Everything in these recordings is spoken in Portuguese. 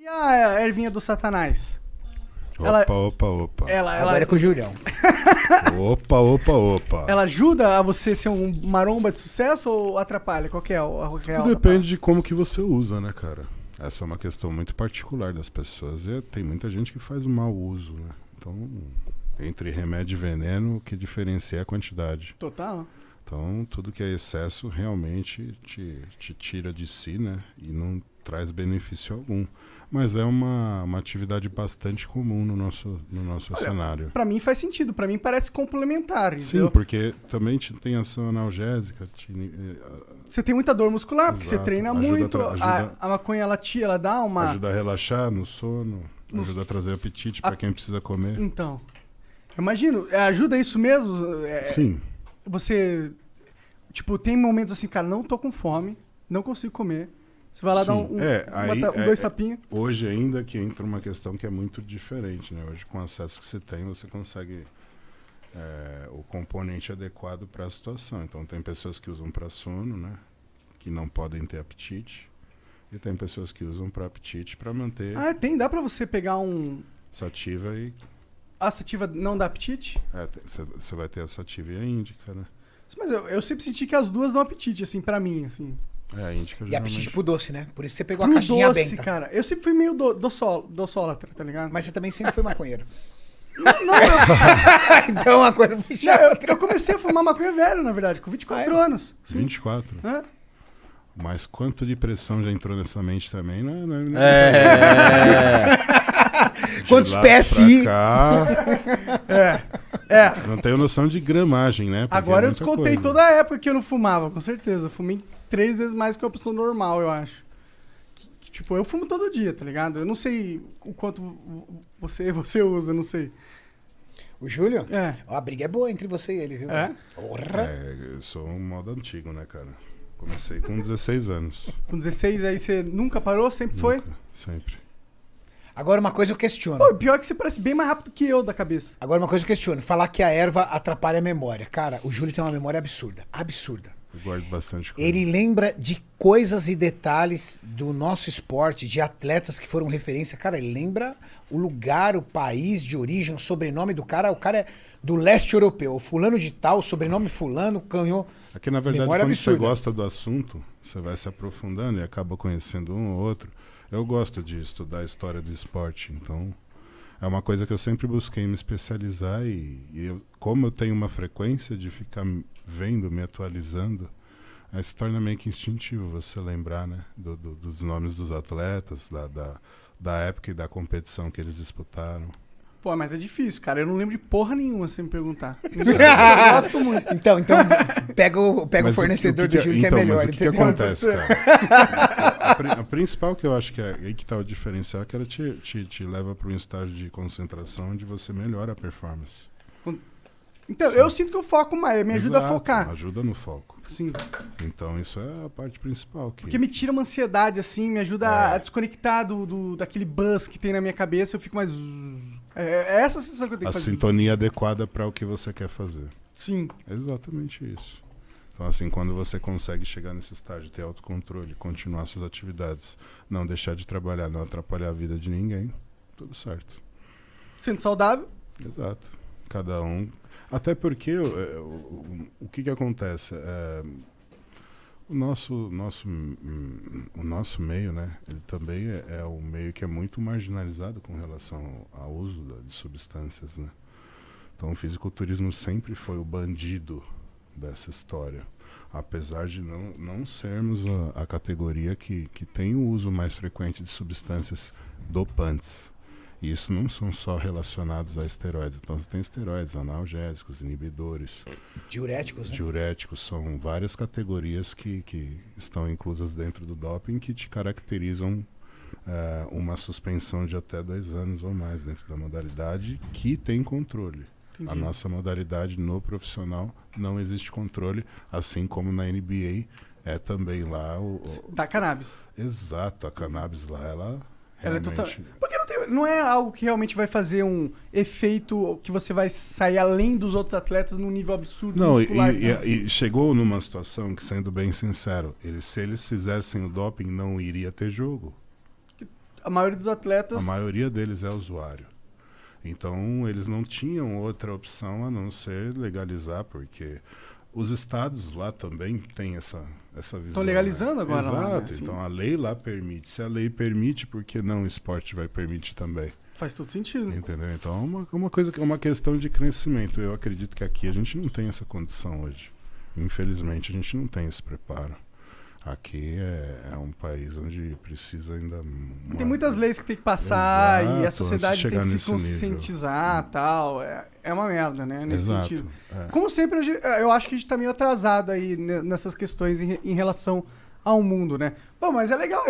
E a ervinha do Satanás? Opa. Agora é com o Julião. Opa. Ela ajuda a você ser um maromba de sucesso ou atrapalha? Qual que é a real? Tudo depende de como que você usa, né, cara? Essa é uma questão muito particular das pessoas. E tem muita gente que faz um mau uso, né? Então, entre remédio e veneno, o que diferencia é a quantidade. Total. Então, tudo que é excesso realmente te tira de si, né? E não traz benefício algum. Mas é uma atividade bastante comum no nosso cenário. Pra mim faz sentido, pra mim parece complementar, entendeu? Sim, porque também tem ação analgésica. Você tem muita dor muscular, porque você Exato. treina Ajuda muito. ajuda- A maconha, ela dá uma... Ajuda a relaxar no sono, ajuda a trazer apetite para quem precisa comer. Então, eu imagino, ajuda isso mesmo? Sim. Você, tipo, tem momentos assim, cara, não tô com fome, não consigo comer. Você vai lá dar dois tapinhos. Hoje ainda que entra uma questão que é muito diferente, né? Hoje com o acesso que você tem, você consegue o componente adequado para a situação. Então tem pessoas que usam para sono, né? Que não podem ter apetite. E tem pessoas que usam para apetite para manter Dá pra você pegar um... sativa e... A sativa não dá apetite? Você vai ter a sativa e a índica, né? Mas eu sempre senti que as duas dão apetite, assim, pra mim, assim. A índica E apetite pro doce, né? Por isso você pegou Pro a caixinha doce, benta. cara. Eu sempre fui meio doçólatra, tá ligado? Mas você também sempre foi maconheiro. Não, Então uma coisa puxa a outra. eu comecei a fumar maconha velho, na verdade, com 24 anos. Sim. 24. Hã? Mas quanto de pressão já entrou nessa mente também, não Quantos de lá PSI? pra cá, não tenho noção de gramagem, né? Porque Agora é eu muita descontei coisa. toda a época que eu não fumava, com certeza. Eu fumei 3 vezes mais que a pessoa normal, eu acho. Tipo, eu fumo todo dia, tá ligado? Eu não sei o quanto você usa, não sei. O Júlio? É. Ó, a briga é boa entre você e ele, viu? É? Porra. Eu sou um modo antigo, né, cara? Comecei com 16 anos. Com 16 aí você nunca parou? Sempre foi? Nunca, sempre. Agora uma coisa eu questiono. Pô, pior que você parece bem mais rápido que eu da cabeça. Agora uma coisa eu questiono. Falar que a erva atrapalha a memória. Cara, o Júlio tem uma memória absurda. Absurda. Eu guardo bastante coisa. Ele lembra de coisas e detalhes do nosso esporte, de atletas que foram referência. Cara, ele lembra o lugar, o país de origem, o sobrenome do cara. O cara é do leste europeu. Fulano de tal, sobrenome fulano, ganhou. Aqui, na verdade, memória quando absurda. você gosta do assunto, você vai se aprofundando e acaba conhecendo um ou outro. Eu gosto de estudar a história do esporte, então é uma coisa que eu sempre busquei me especializar como eu tenho uma frequência de ficar vendo, me atualizando, aí se torna meio que instintivo você lembrar, né, dos nomes dos atletas, da época e da competição que eles disputaram. Pô, mas é difícil, cara. Eu não lembro de porra nenhuma, se você me perguntar. Eu gosto muito. Então pega o fornecedor do Júlio que é melhor. Mas o que entendeu? acontece, cara? A principal que eu acho que é aí que tá o diferencial, que ela te leva para um estágio de concentração onde você melhora a performance. Então, eu sinto que eu foco mais, me ajuda a Exato, focar. Ajuda no foco. Sim. Então isso é a parte principal. Porque me tira uma ansiedade, assim, me ajuda a desconectar daquele buzz que tem na minha cabeça, eu fico mais... É essa a sensação que eu tenho a que fazer. sintonia adequada para o que você quer fazer. Sim. É exatamente isso. Então, assim, quando você consegue chegar nesse estágio, ter autocontrole, continuar suas atividades, não deixar de trabalhar, não atrapalhar a vida de ninguém, tudo certo. Sendo saudável. Exato. Cada um... Até porque o que acontece? O nosso meio, né? Ele também é um meio que é muito marginalizado com relação ao uso de substâncias, né? Então o fisiculturismo sempre foi o bandido dessa história. Apesar de não sermos a categoria que tem o uso mais frequente de substâncias dopantes. E isso não são só relacionados a esteroides. Então você tem esteroides, analgésicos, inibidores. Diuréticos, né? Diuréticos, são várias categorias que estão inclusas dentro do doping que te caracterizam uma suspensão de até 2 anos ou mais dentro da modalidade que tem controle. Entendi. A nossa modalidade no profissional não existe controle, assim como na NBA é também lá Da cannabis. Exato, a cannabis lá, ela é realmente... total... Porque não é algo que realmente vai fazer um efeito que você vai sair além dos outros atletas num nível absurdo. Não, muscular, e chegou numa situação que, sendo bem sincero, se eles fizessem o doping, não iria ter jogo. a maioria dos A atletas... maioria deles é usuário. Então, eles não tinham outra opção a não ser legalizar, porque os estados lá também têm essa visão. Estão legalizando agora Exato. lá, né? Sim. Então, a lei lá permite. Se a lei permite, por que não o esporte vai permitir também? Faz todo sentido. Entendeu? Então, é uma questão de crescimento. Eu acredito que aqui a gente não tem essa condição hoje. Infelizmente, a gente não tem esse preparo. Aqui é um país onde precisa ainda... Tem muitas leis que tem que passar Exato, e a sociedade tem que se nesse nível. conscientizar e tal. É uma merda, né? Nesse Exato. sentido. É. Como sempre, eu acho que a gente tá meio atrasado aí nessas questões em relação ao mundo, né? Bom, mas é legal,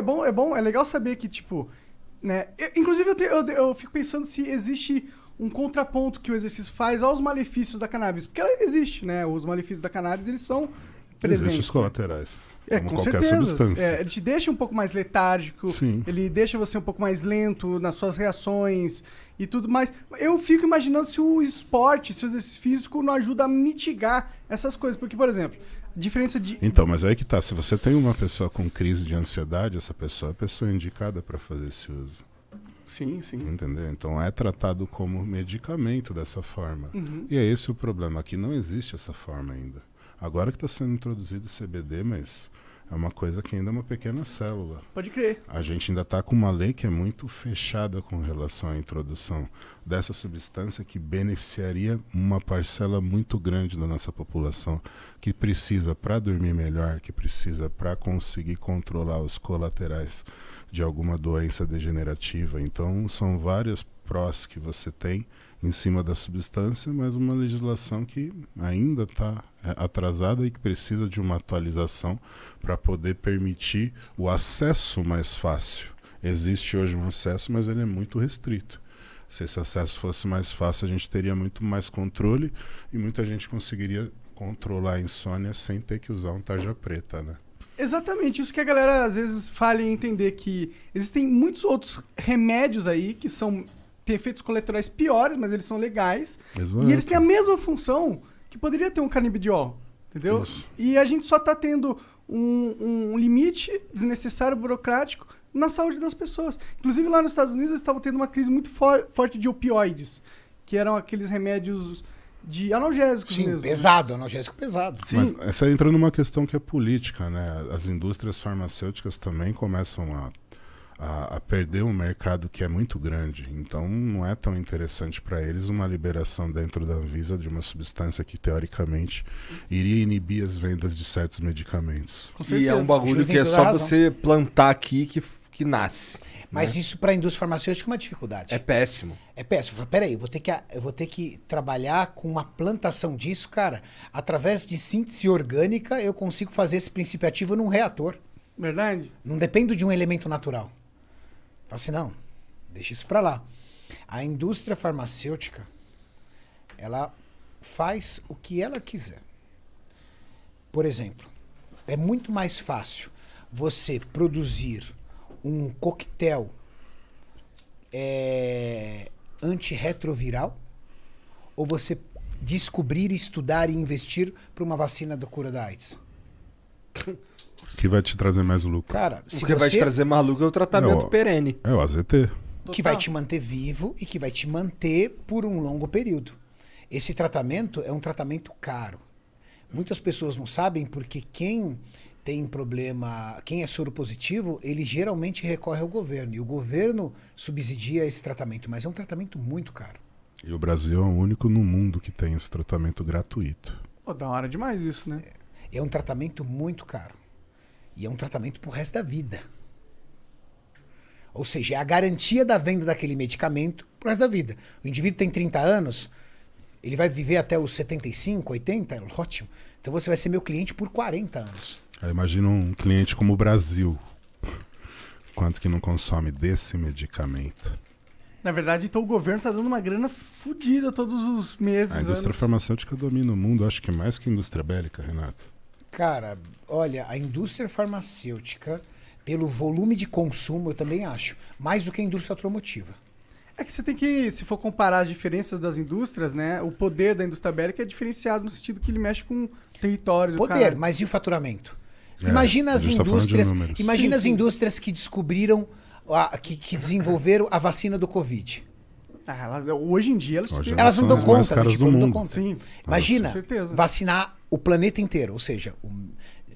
é legal saber que, tipo, né? Inclusive, eu fico pensando se existe um contraponto que o exercício faz aos malefícios da cannabis. Porque ela existe, né? Os malefícios da cannabis, eles são presentes. Existem os colaterais. Como Com qualquer certeza. substância. Ele te deixa um pouco mais letárgico, Sim. ele deixa você um pouco mais lento nas suas reações e tudo mais. Eu fico imaginando se o esporte, se o exercício físico não ajuda a mitigar essas coisas. Porque, por exemplo, a diferença de... Então, mas aí que tá. Se você tem uma pessoa com crise de ansiedade, essa pessoa é a pessoa indicada para fazer esse uso. Sim, sim. Entendeu? Então é tratado como medicamento dessa forma. Uhum. E é esse o problema. Aqui não existe essa forma ainda. Agora que está sendo introduzido o CBD, mas é uma coisa que ainda é uma pequena célula. Pode crer. A gente ainda está com uma lei que é muito fechada com relação à introdução dessa substância que beneficiaria uma parcela muito grande da nossa população que precisa para dormir melhor, que precisa para conseguir controlar os colaterais de alguma doença degenerativa. Então, são várias prós que você tem em cima da substância, mas uma legislação que ainda está atrasada e que precisa de uma atualização para poder permitir o acesso mais fácil. Existe hoje um acesso, mas ele é muito restrito. Se esse acesso fosse mais fácil, a gente teria muito mais controle e muita gente conseguiria controlar a insônia sem ter que usar um tarja preta, né? Exatamente, isso que a galera às vezes falha em entender, que existem muitos outros remédios aí que têm efeitos colaterais piores, mas eles são legais. Exato. E eles têm a mesma função que poderia ter um canabidiol, entendeu? Isso. E a gente só tá tendo um limite desnecessário, burocrático, na saúde das pessoas. Inclusive lá nos Estados Unidos eles estavam tendo uma crise muito forte de opioides, que eram aqueles remédios de analgésicos Sim, mesmo. pesado, analgésico pesado. Sim. Mas essa entra numa questão que é política, né? As indústrias farmacêuticas também começam a perder um mercado que é muito grande. Então não é tão interessante para eles uma liberação dentro da Anvisa de uma substância que teoricamente iria inibir as vendas de certos medicamentos. Com E certeza. é um bagulho Júlio que tem é toda só a razão. você plantar aqui que nasce. Mas isso para a indústria farmacêutica é uma dificuldade. É péssimo. É péssimo. Fala, peraí, eu vou ter que trabalhar com uma plantação disso, cara. Através de síntese orgânica, eu consigo fazer esse princípio ativo num reator. Verdade? Não dependo de um elemento natural. Fala assim, não, deixa isso para lá. A indústria farmacêutica, ela faz o que ela quiser. Por exemplo, é muito mais fácil você produzir um coquetel antirretroviral ou você descobrir, estudar e investir para uma vacina da cura da AIDS? Que vai te trazer mais lucro. Cara, O se que vai te você trazer mais lucro é o tratamento É, ó. perene. É o AZT. que vai te manter vivo e que vai te manter por um longo período. Esse tratamento é um tratamento caro. Muitas pessoas não sabem porque quem tem problema, quem é soro positivo, ele geralmente recorre ao governo. E o governo subsidia esse tratamento, mas é um tratamento muito caro. E o Brasil é o único no mundo que tem esse tratamento gratuito. Pô, da hora demais isso, né? É um tratamento muito caro. E é um tratamento pro resto da vida. Ou seja, é a garantia da venda daquele medicamento pro resto da vida. O indivíduo tem 30 anos, ele vai viver até os 75, 80, ótimo. Então você vai ser meu cliente por 40 anos. Aí imagina um cliente como o Brasil. Quanto que não consome desse medicamento? Na verdade, então o governo tá dando uma grana fodida todos os meses. A indústria anos. farmacêutica domina o mundo, acho que mais que a indústria bélica, Renato. Cara, olha, a indústria farmacêutica, pelo volume de consumo, eu também acho, mais do que a indústria automotiva. É que você tem que, se for comparar as diferenças das indústrias, né? O poder da indústria bélica é diferenciado no sentido que ele mexe com territórios. Poder, mas e o faturamento? É, Imagina a as gente tá falando de indústrias, números. imagina Sim, as sim. indústrias que descobriram que desenvolveram a vacina do Covid. Hoje em dia elas Hoje Elas não são dão as mais conta, caras do não dão mundo. conta. Sim. Imagina, Com certeza. vacinar o planeta inteiro. Ou seja,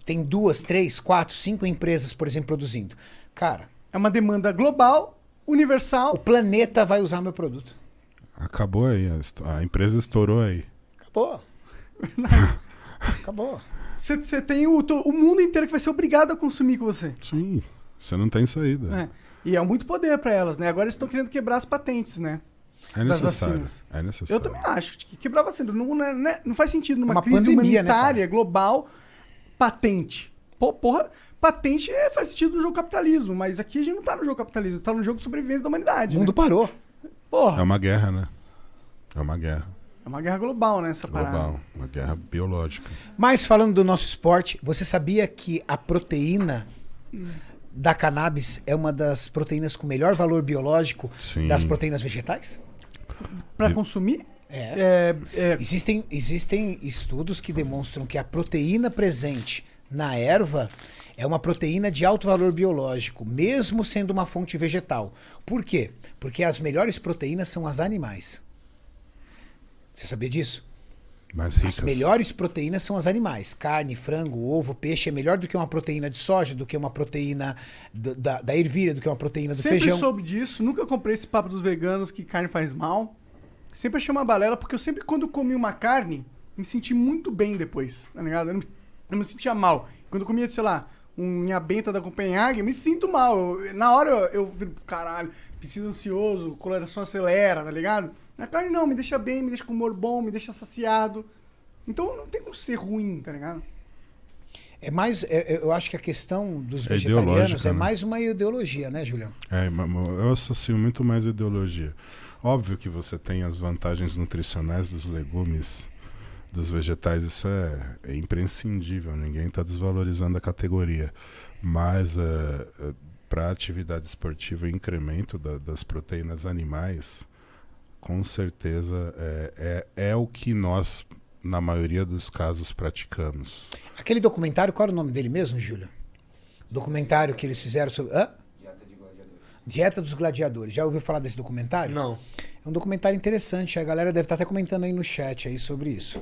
tem 2, 3, 4, 5 empresas, por exemplo, produzindo. Cara, É uma demanda global, universal. o planeta vai usar meu produto. Acabou aí, a empresa estourou aí. Acabou. Acabou. Você tem o mundo inteiro que vai ser obrigado a consumir com você. Sim, você não tem saída. É. E é muito poder para elas, né? Agora eles estão querendo quebrar as patentes, né? É Das necessário. vacinas. É necessário. Eu também acho que quebrar vacina não faz sentido numa Uma crise pandemia, né, humanitária global, patente. Porra, patente faz sentido no jogo capitalismo, mas aqui a gente não tá no jogo capitalismo, tá no jogo de sobrevivência da humanidade. O mundo né? parou. Porra, É uma guerra, né? É uma guerra é uma guerra global, né, essa parada. global, uma guerra biológica. Mas falando do nosso esporte, você sabia que a proteína da cannabis é uma das proteínas com melhor valor biológico Sim. das proteínas vegetais? Pra consumir? Existem estudos que demonstram que a proteína presente na erva é uma proteína de alto valor biológico, mesmo sendo uma fonte vegetal. Por quê? Porque as melhores proteínas são as animais. Você sabia disso? Mais ricas. As melhores proteínas são as animais. Carne, frango, ovo, peixe é melhor do que uma proteína de soja, do que uma proteína da ervilha, do que uma proteína do Sempre feijão. soube disso, nunca comprei esse papo dos veganos que carne faz mal. Sempre achei uma balela, porque eu sempre, quando eu comi uma carne, me senti muito bem depois, tá ligado? Eu não me sentia mal. Quando eu comia, sei lá, um inhabenta da Copenhague, eu me sinto mal. Na hora eu caralho, preciso ansioso, coloração acelera, tá ligado? Na carne não, me deixa bem, me deixa com humor bom, me deixa saciado. Então não tem como ser ruim, tá ligado? É mais, eu acho que a questão dos É vegetarianos ideológica, é né? mais uma ideologia, né, Julião? Eu associo muito mais ideologia. Óbvio que você tem as vantagens nutricionais dos legumes, dos vegetais, isso é imprescindível, ninguém está desvalorizando a categoria. Mas para a atividade esportiva, o incremento das proteínas animais, com certeza é o que nós, na maioria dos casos, praticamos. Aquele documentário, qual era o nome dele mesmo, Júlio? Documentário que eles fizeram sobre... Hã? Dieta dos Gladiadores. Já ouviu falar desse documentário? Não. É um documentário interessante, a galera deve estar até comentando aí no chat aí sobre isso.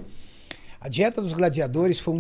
A Dieta dos Gladiadores foi um